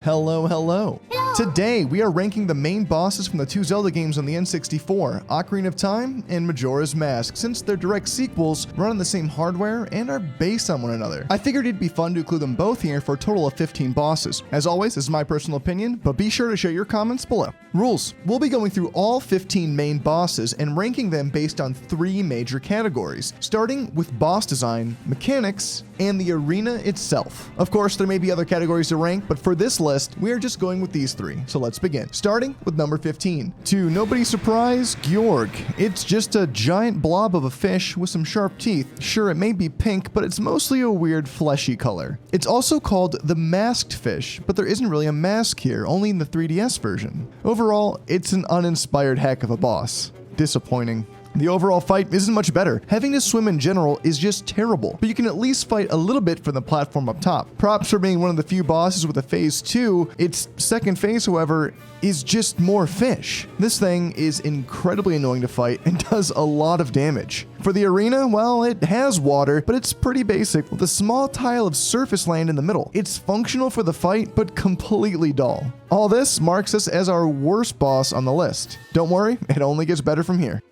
Hello. Today, we are ranking the main bosses from the two Zelda games on the N64, Ocarina of Time and Majora's Mask, since they're direct sequels, run on the same hardware, and are based on one another. I figured it'd be fun to include them both here for a total of 15 bosses. As always, this is my personal opinion, but be sure to share your comments below. Rules. We'll be going through all 15 main bosses and ranking them based on 3 major categories, starting with boss design, mechanics, and the arena itself. Of course, there may be other categories to rank, but for this list, we are just going with these 3. So let's begin. Starting with number 15. To nobody's surprise, Gjorg. It's just a giant blob of a fish with some sharp teeth. Sure, it may be pink, but it's mostly a weird fleshy color. It's also called the masked fish, but there isn't really a mask here, only in the 3DS version. Overall, it's an uninspired heck of a boss. Disappointing. The overall fight isn't much better. Having to swim in general is just terrible, but you can at least fight a little bit from the platform up top. Props for being one of the few bosses with a phase 2. Its second phase, however, is just more fish. This thing is incredibly annoying to fight and does a lot of damage. For the arena, well, it has water, but it's pretty basic with a small tile of surface land in the middle. It's functional for the fight, but completely dull. All this marks us as our worst boss on the list. Don't worry, it only gets better from here.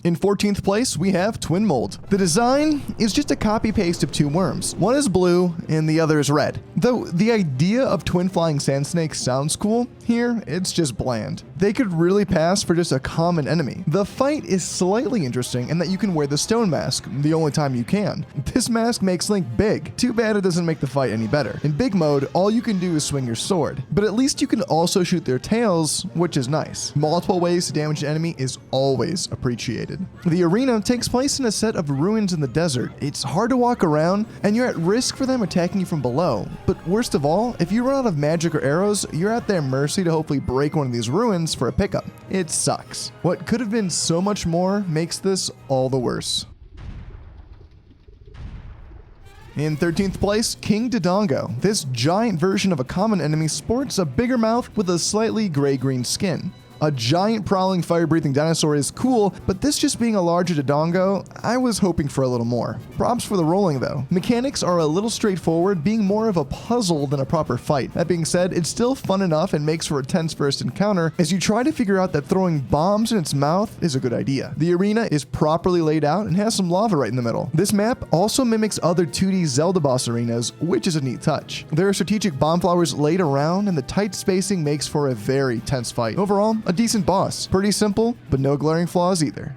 In 14th place, we have Twin Mold. The design is just a copy-paste of 2 worms. One is blue and the other is red. Though the idea of twin flying sand snakes sounds cool, here it's just bland. They could really pass for just a common enemy. The fight is slightly interesting in that you can wear the stone mask, the only time you can. This mask makes Link big. Too bad it doesn't make the fight any better. In big mode, all you can do is swing your sword, but at least you can also shoot their tails, which is nice. Multiple ways to damage an enemy is always appreciated. The arena takes place in a set of ruins in the desert. It's hard to walk around, and you're at risk for them attacking you from below. But worst of all, if you run out of magic or arrows, you're at their mercy to hopefully break one of these ruins for a pickup. It sucks. What could have been so much more makes this all the worse. In 13th place, King Dodongo. This giant version of a common enemy sports a bigger mouth with a slightly gray-green skin. A giant prowling fire-breathing dinosaur is cool, but this just being a larger Dodongo, I was hoping for a little more. Props for the rolling though. Mechanics are a little straightforward, being more of a puzzle than a proper fight. That being said, it's still fun enough and makes for a tense first encounter as you try to figure out that throwing bombs in its mouth is a good idea. The arena is properly laid out and has some lava right in the middle. This map also mimics other 2D Zelda boss arenas, which is a neat touch. There are strategic bomb flowers laid around and the tight spacing makes for a very tense fight. Overall, a decent boss. Pretty simple, but no glaring flaws either.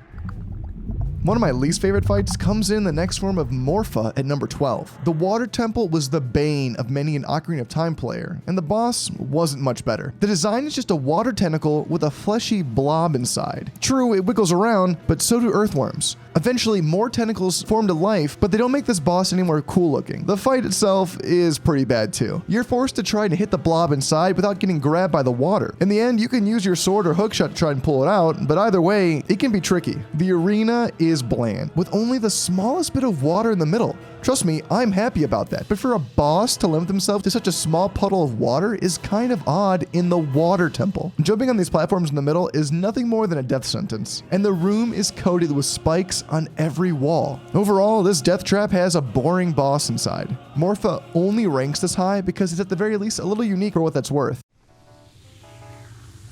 One of my least favorite fights comes in the next form of Morpha at number 12. The water temple was the bane of many an Ocarina of Time player, and the boss wasn't much better. The design is just a water tentacle with a fleshy blob inside. True, it wiggles around, but so do earthworms. Eventually, more tentacles form to life, but they don't make this boss any more cool looking. The fight itself is pretty bad too. You're forced to try to hit the blob inside without getting grabbed by the water. In the end, you can use your sword or hookshot to try and pull it out, but either way, it can be tricky. The arena is bland, with only the smallest bit of water in the middle. Trust me, I'm happy about that, but for a boss to limit themselves to such a small puddle of water is kind of odd in the water temple. Jumping on these platforms in the middle is nothing more than a death sentence, and the room is coated with spikes on every wall. Overall, this death trap has a boring boss inside. Morpha only ranks this high because it's at the very least a little unique for what that's worth.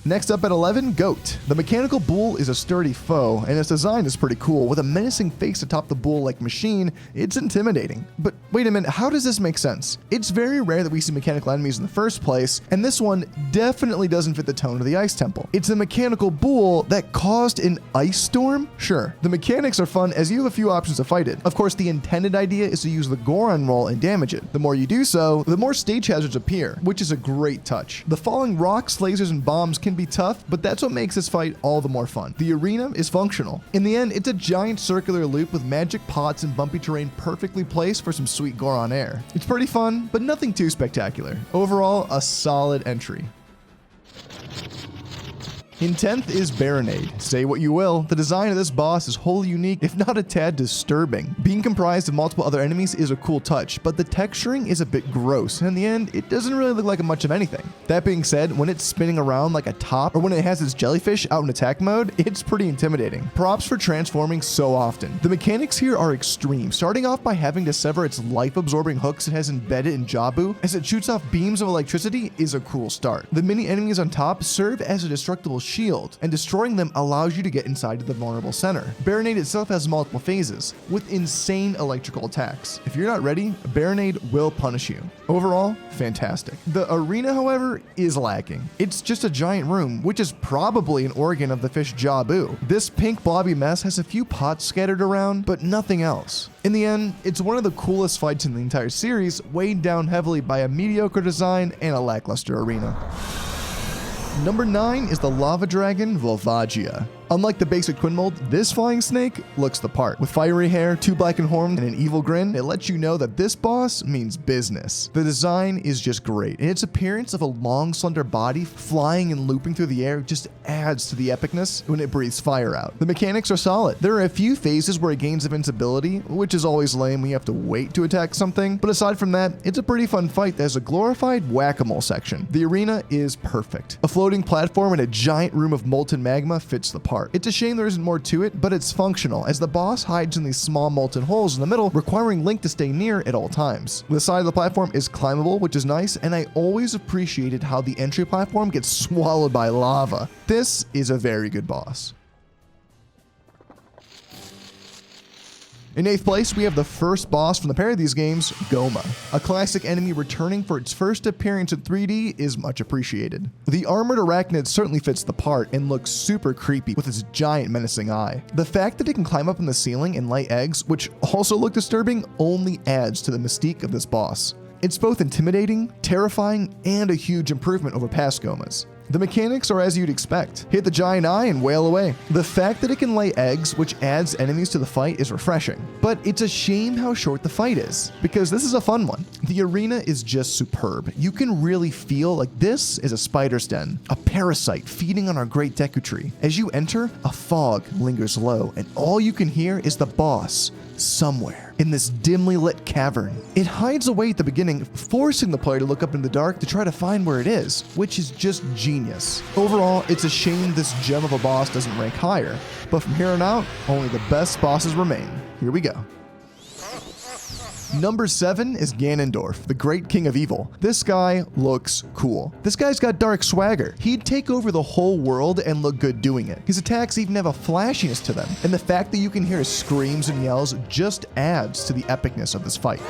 Next up at 11, Goat. The mechanical bull is a sturdy foe, and its design is pretty cool. With a menacing face atop the bull-like machine, it's intimidating. But wait a minute, how does this make sense? It's very rare that we see mechanical enemies in the first place, and this one definitely doesn't fit the tone of the Ice Temple. It's a mechanical bull that caused an ice storm? Sure. The mechanics are fun as you have a few options to fight it. Of course, the intended idea is to use the Goron roll and damage it. The more you do so, the more stage hazards appear, which is a great touch. The falling rocks, lasers, and bombs can be tough, but that's what makes this fight all the more fun. The arena is functional. In the end, it's a giant circular loop with magic pots and bumpy terrain perfectly placed for some sweet Goron air. It's pretty fun, but nothing too spectacular. Overall, a solid entry. In 10th is Baronade. Say what you will, the design of this boss is wholly unique, if not a tad disturbing. Being comprised of multiple other enemies is a cool touch, but the texturing is a bit gross, and in the end, it doesn't really look like much of anything. That being said, when it's spinning around like a top, or when it has its jellyfish out in attack mode, it's pretty intimidating. Props for transforming so often. The mechanics here are extreme, starting off by having to sever its life-absorbing hooks it has embedded in Jabu as it shoots off beams of electricity is a cool start. The mini enemies on top serve as a destructible shield, and destroying them allows you to get inside the vulnerable center. Baronade itself has multiple phases, with insane electrical attacks. If you're not ready, Baronade will punish you. Overall, fantastic. The arena, however, is lacking. It's just a giant room, which is probably an organ of the fish Jabu. This pink blobby mess has a few pots scattered around, but nothing else. In the end, it's one of the coolest fights in the entire series, weighed down heavily by a mediocre design and a lackluster arena. Number 9 is the Lava Dragon Volvagia. Unlike the basic twin mold, this flying snake looks the part. With fiery hair, 2 blackened horns, and an evil grin, it lets you know that this boss means business. The design is just great, and its appearance of a long, slender body flying and looping through the air just adds to the epicness when it breathes fire out. The mechanics are solid. There are a few phases where it gains invincibility, which is always lame when you have to wait to attack something, but aside from that, it's a pretty fun fight that has a glorified whack-a-mole section. The arena is perfect. A floating platform in a giant room of molten magma fits the part. It's a shame there isn't more to it, but it's functional, as the boss hides in these small molten holes in the middle, requiring Link to stay near at all times. The side of the platform is climbable, which is nice, and I always appreciated how the entry platform gets swallowed by lava. This is a very good boss. In 8th place, we have the first boss from the pair of these games, Goma. A classic enemy returning for its first appearance in 3D is much appreciated. The armored arachnid certainly fits the part and looks super creepy with its giant menacing eye. The fact that it can climb up in the ceiling and lay eggs, which also look disturbing, only adds to the mystique of this boss. It's both intimidating, terrifying, and a huge improvement over past Gomas. The mechanics are as you'd expect. Hit the giant eye and wail away. The fact that it can lay eggs, which adds enemies to the fight, is refreshing. But it's a shame how short the fight is, because this is a fun one. The arena is just superb. You can really feel like this is a spider's den, a parasite feeding on our great Deku Tree. As you enter, a fog lingers low, and all you can hear is the boss somewhere in this dimly lit cavern. It hides away at the beginning, forcing the player to look up in the dark to try to find where it is, which is just genius. Overall, it's a shame this gem of a boss doesn't rank higher, but from here on out, only the best bosses remain. Here we go. Number 7 is Ganondorf, the great king of evil. This guy looks cool. This guy's got dark swagger. He'd take over the whole world and look good doing it. His attacks even have a flashiness to them, and the fact that you can hear his screams and yells just adds to the epicness of this fight.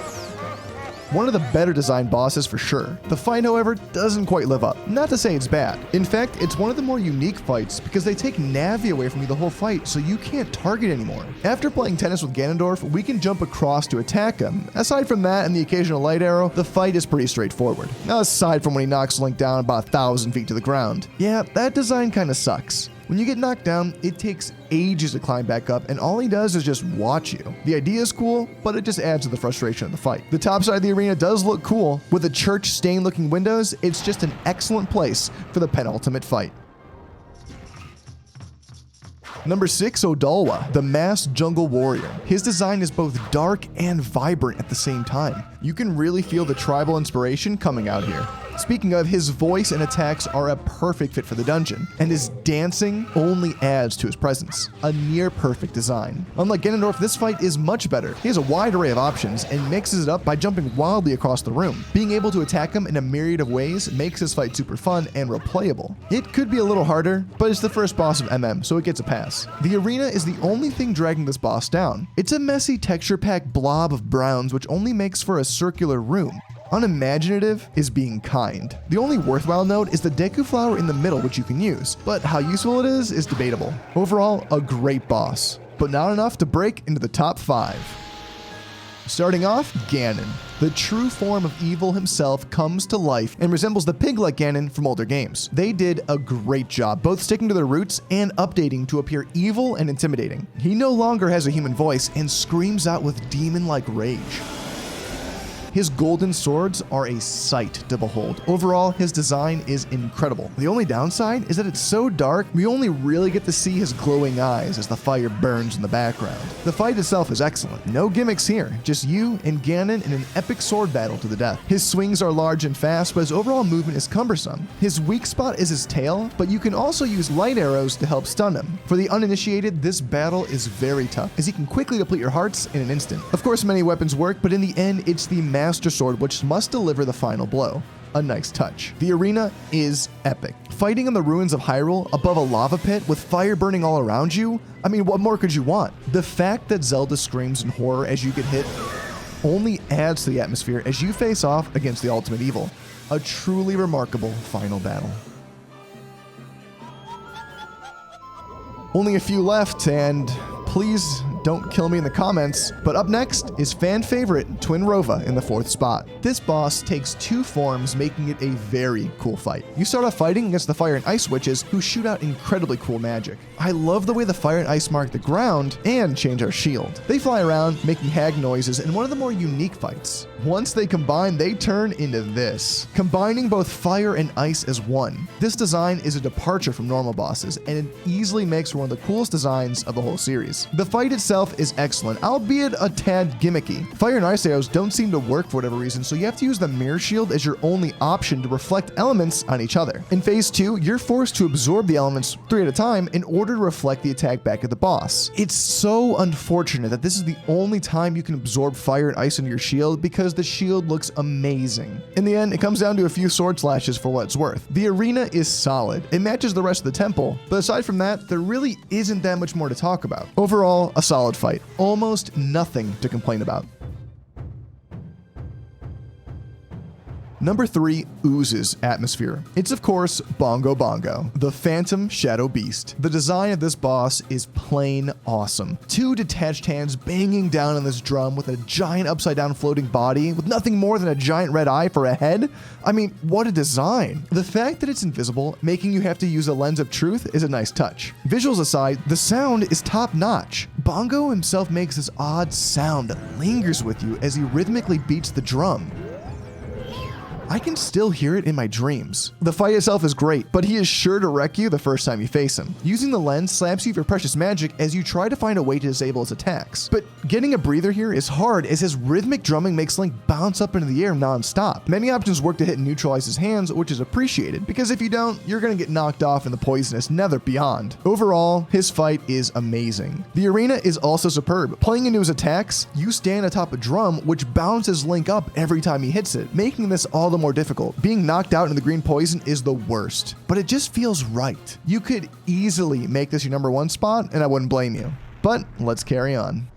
One of the better designed bosses for sure. The fight, however, doesn't quite live up. Not to say it's bad. In fact, it's one of the more unique fights because they take Navi away from you the whole fight, so you can't target anymore. After playing tennis with Ganondorf, we can jump across to attack him. Aside from that and the occasional light arrow, the fight is pretty straightforward. Now, aside from when he knocks Link down about 1,000 feet to the ground. Yeah, that design kinda sucks. When you get knocked down, it takes ages to climb back up, and all he does is just watch you. The idea is cool, but it just adds to the frustration of the fight. The top side of the arena does look cool. With the church stained looking windows, it's just an excellent place for the penultimate fight. Number 6, Odalwa, the masked jungle warrior. His design is both dark and vibrant at the same time. You can really feel the tribal inspiration coming out here. Speaking of, his voice and attacks are a perfect fit for the dungeon, and his dancing only adds to his presence. A near perfect design. Unlike Ganondorf, this fight is much better. He has a wide array of options and mixes it up by jumping wildly across the room. Being able to attack him in a myriad of ways makes this fight super fun and replayable. It could be a little harder, but it's the first boss of MM, so it gets a pass. The arena is the only thing dragging this boss down. It's a messy texture-packed blob of browns which only makes for a circular room. Unimaginative is being kind. The only worthwhile note is the Deku Flower in the middle, which you can use, but how useful it is debatable. Overall, a great boss, but not enough to break into the top 5. Starting off, Ganon. The true form of evil himself comes to life and resembles the pig-like Ganon from older games. They did a great job, both sticking to their roots and updating to appear evil and intimidating. He no longer has a human voice and screams out with demon-like rage. His golden swords are a sight to behold. Overall, his design is incredible. The only downside is that it's so dark, we only really get to see his glowing eyes as the fire burns in the background. The fight itself is excellent. No gimmicks here, just you and Ganon in an epic sword battle to the death. His swings are large and fast, but his overall movement is cumbersome. His weak spot is his tail, but you can also use light arrows to help stun him. For the uninitiated, this battle is very tough, as he can quickly deplete your hearts in an instant. Of course, many weapons work, but in the end, it's the Master Sword which must deliver the final blow. A nice touch. The arena is epic. Fighting in the ruins of Hyrule above a lava pit with fire burning all around you, I mean, what more could you want? The fact that Zelda screams in horror as you get hit only adds to the atmosphere as you face off against the ultimate evil. A truly remarkable final battle. Only a few left, and please don't kill me in the comments, but up next is fan favorite Twin Rova in the 4th spot. This boss takes 2 forms, making it a very cool fight. You start off fighting against the fire and ice witches, who shoot out incredibly cool magic. I love the way the fire and ice mark the ground and change our shield. They fly around, making hag noises in one of the more unique fights. Once they combine, they turn into this, combining both fire and ice as one. This design is a departure from normal bosses, and it easily makes for one of the coolest designs of the whole series. The fight itself is excellent, albeit a tad gimmicky. Fire and ice arrows don't seem to work for whatever reason, so you have to use the mirror shield as your only option to reflect elements on each other. In phase 2, you're forced to absorb the elements 3 at a time in order to reflect the attack back at the boss. It's so unfortunate that this is the only time you can absorb fire and ice into your shield, because the shield looks amazing. In the end, it comes down to a few sword slashes for what it's worth. The arena is solid. It matches the rest of the temple, but aside from that, there really isn't that much more to talk about. Overall, a solid fight. Almost nothing to complain about. Number 3 oozes atmosphere. It's of course Bongo Bongo, the Phantom Shadow Beast. The design of this boss is plain awesome. 2 detached hands banging down on this drum with a giant upside down floating body with nothing more than a giant red eye for a head. I mean, what a design. The fact that it's invisible, making you have to use a lens of truth, is a nice touch. Visuals aside, the sound is top notch. Bongo himself makes this odd sound that lingers with you as he rhythmically beats the drum. I can still hear it in my dreams. The fight itself is great, but he is sure to wreck you the first time you face him. Using the lens slaps you for precious magic as you try to find a way to disable his attacks. But getting a breather here is hard, as his rhythmic drumming makes Link bounce up into the air non-stop. Many options work to hit and neutralize his hands, which is appreciated, because if you don't, you're gonna get knocked off in the poisonous nether beyond. Overall, his fight is amazing. The arena is also superb. Playing into his attacks, you stand atop a drum which bounces Link up every time he hits it, making this all the more difficult. Being knocked out in the green poison is the worst, but it just feels right. You could easily make this your number 1 spot, and I wouldn't blame you. But let's carry on.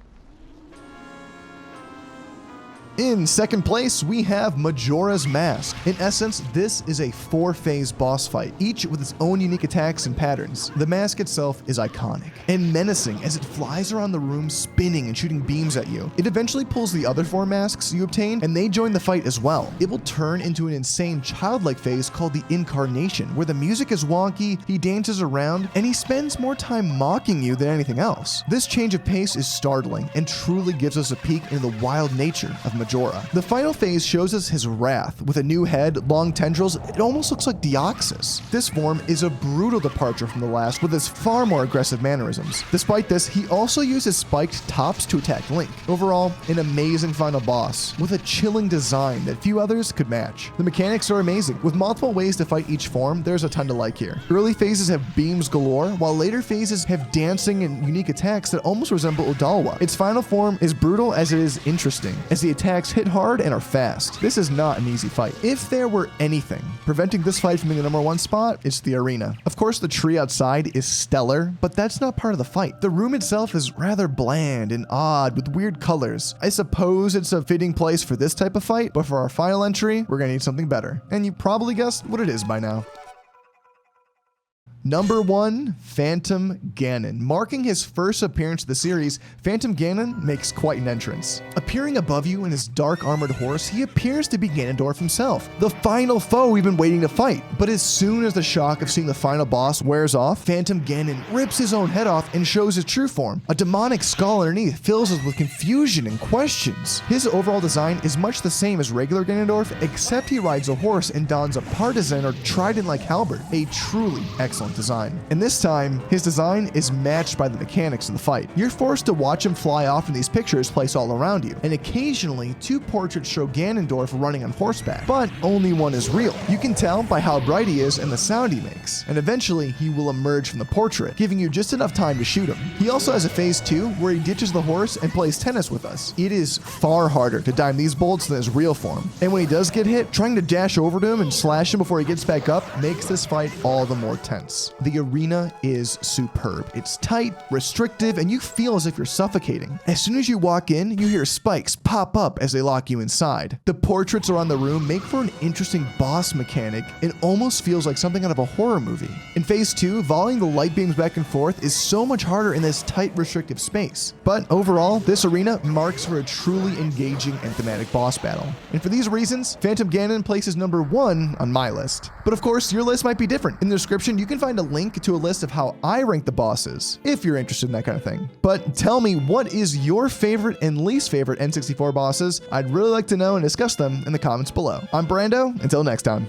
In second place, we have Majora's Mask. In essence, this is a 4-phase boss fight, each with its own unique attacks and patterns. The mask itself is iconic and menacing as it flies around the room spinning and shooting beams at you. It eventually pulls the other 4 masks you obtain, and they join the fight as well. It will turn into an insane childlike phase called the Incarnation, where the music is wonky, he dances around, and he spends more time mocking you than anything else. This change of pace is startling and truly gives us a peek into the wild nature of Majora. The final phase shows us his wrath. With a new head, long tendrils, it almost looks like Deoxys. This form is a brutal departure from the last, with his far more aggressive mannerisms. Despite this, he also uses spiked tops to attack Link. Overall, an amazing final boss, with a chilling design that few others could match. The mechanics are amazing. With multiple ways to fight each form, there's a ton to like here. Early phases have beams galore, while later phases have dancing and unique attacks that almost resemble Odalwa. Its final form is brutal as it is interesting, as the attacks hit hard and are fast. This is not an easy fight. If there were anything preventing this fight from being the number 1 spot, it's the arena. Of course, the tree outside is stellar, but that's not part of the fight. The room itself is rather bland and odd with weird colors. I suppose it's a fitting place for this type of fight, but for our final entry, we're gonna need something better. And you probably guessed what it is by now. Number 1, Phantom Ganon. Marking his first appearance of the series, Phantom Ganon makes quite an entrance. Appearing above you in his dark armored horse, he appears to be Ganondorf himself, the final foe we've been waiting to fight. But as soon as the shock of seeing the final boss wears off, Phantom Ganon rips his own head off and shows his true form. A demonic skull underneath fills us with confusion and questions. His overall design is much the same as regular Ganondorf, except he rides a horse and dons a partisan or trident-like halberd, a truly excellent design. And this time, his design is matched by the mechanics of the fight. You're forced to watch him fly off in these pictures placed all around you, and occasionally 2 portraits show Ganondorf running on horseback, but only one is real. You can tell by how bright he is and the sound he makes, and eventually he will emerge from the portrait, giving you just enough time to shoot him. He also has a phase 2 where he ditches the horse and plays tennis with us. It is far harder to dime these bolts than his real form, and when he does get hit, trying to dash over to him and slash him before he gets back up makes this fight all the more tense. The arena is superb. It's tight, restrictive, and you feel as if you're suffocating. As soon as you walk in, you hear spikes pop up as they lock you inside. The portraits around the room make for an interesting boss mechanic. It almost feels like something out of a horror movie. In phase 2, volleying the light beams back and forth is so much harder in this tight, restrictive space. But overall, this arena marks for a truly engaging and thematic boss battle. And for these reasons, Phantom Ganon places number 1 on my list. But of course, your list might be different. In the description, you can find a link to a list of how I rank the bosses, if you're interested in that kind of thing. But tell me, what is your favorite and least favorite N64 bosses? I'd really like to know and discuss them in the comments below. I'm Brando, until next time.